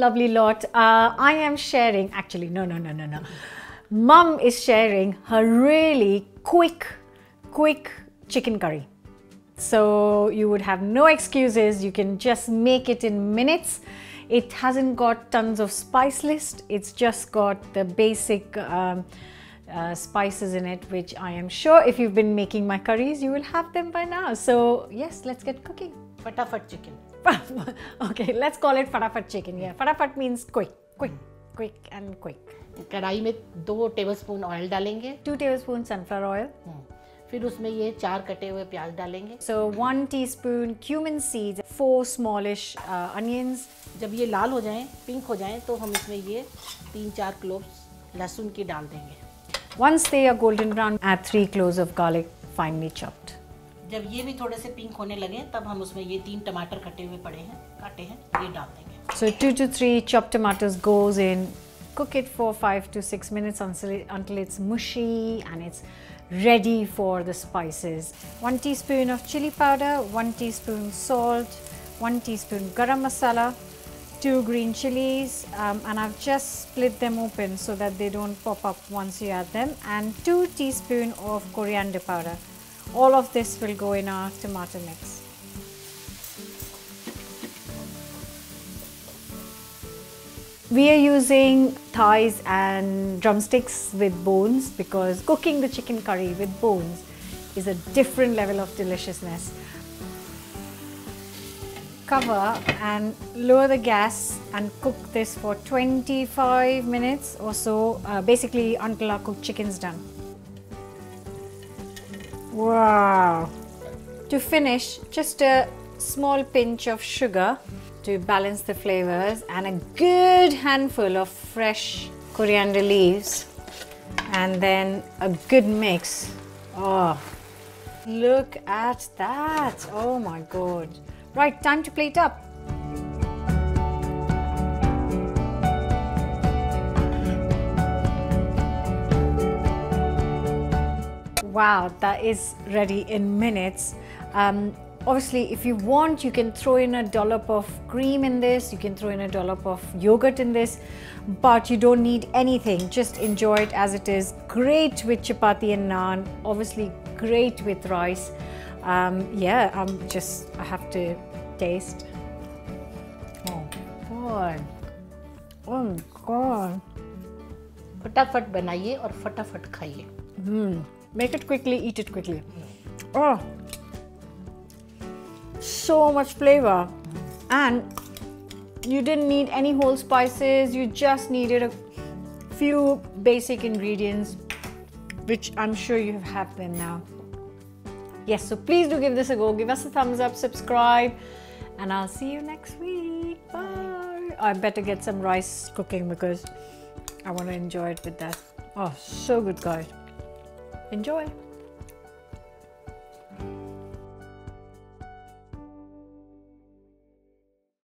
lovely lot. I am sharing, actually, no. Mum is sharing her really quick chicken curry. So you would have no excuses. You can just make it in minutes. It hasn't got tons of spice list. It's just got the basic spices in it, which I am sure if you've been making my curries, you will have them by now. So yes, let's get cooking. फटाफट chicken. Okay, let's call it fatafat chicken. Yeah, fatafat means quick. कढ़ाई में 2 tablespoon oil डालेंगे. 2 tablespoons sunflower oil. फिर उसमें ये 4 कटे हुए प्याज डालेंगे. So 1 teaspoon cumin seeds, 4 smallish onions. जब ये लाल हो जाएं, पिंक हो जाएं, तो हम इसमें ये 3-4 क्लोव्स लहसुन की डाल देंगे. Once they are golden brown, add 3 cloves of garlic, finely chopped. जब ये भी थोड़े से पिंक होने लगे, तब हम उसमें ये 3 टमाटर काटे हैं, ये डाल देंगे. So 2 to 3 chopped tomatoes goes in. Cook it for 5 to 6 minutes until it's mushy and it's ready for the spices. 1 teaspoon of chili powder, 1 teaspoon salt, 1 teaspoon garam masala, 2 green chilies, and I've just split them open so that they don't pop up once you add them, and 2 teaspoon of coriander powder. All of this will go in our tomato mix. We are using thighs and drumsticks with bones because cooking the chicken curry with bones is a different level of deliciousness. Cover and lower the gas and cook this for 25 minutes or so, basically until our cooked chicken's done. Wow! To finish, just a small pinch of sugar to balance the flavors and a good handful of fresh coriander leaves, and then a good mix. Oh, look at that! Oh my god! Right, time to plate up. Wow, that is ready in minutes. Obviously, if you want, you can throw in a dollop of cream in this, you can throw in a dollop of yogurt in this, but you don't need anything. Just enjoy it as it is. Great with chapati and naan, obviously great with rice. Yeah, I have to taste. Oh God. Oh God. फटाफट बनाइए और फटाफट खाइए. Make it quickly, eat it quickly. Oh, so much flavor, and you didn't need any whole spices. You just needed a few basic ingredients, which I'm sure you have them now. Yes, so please do give this a go. Give us a thumbs up, subscribe, and I'll see you next week. Bye. I better get some rice cooking because I want to enjoy it with that. Oh, so good, guys. Enjoy.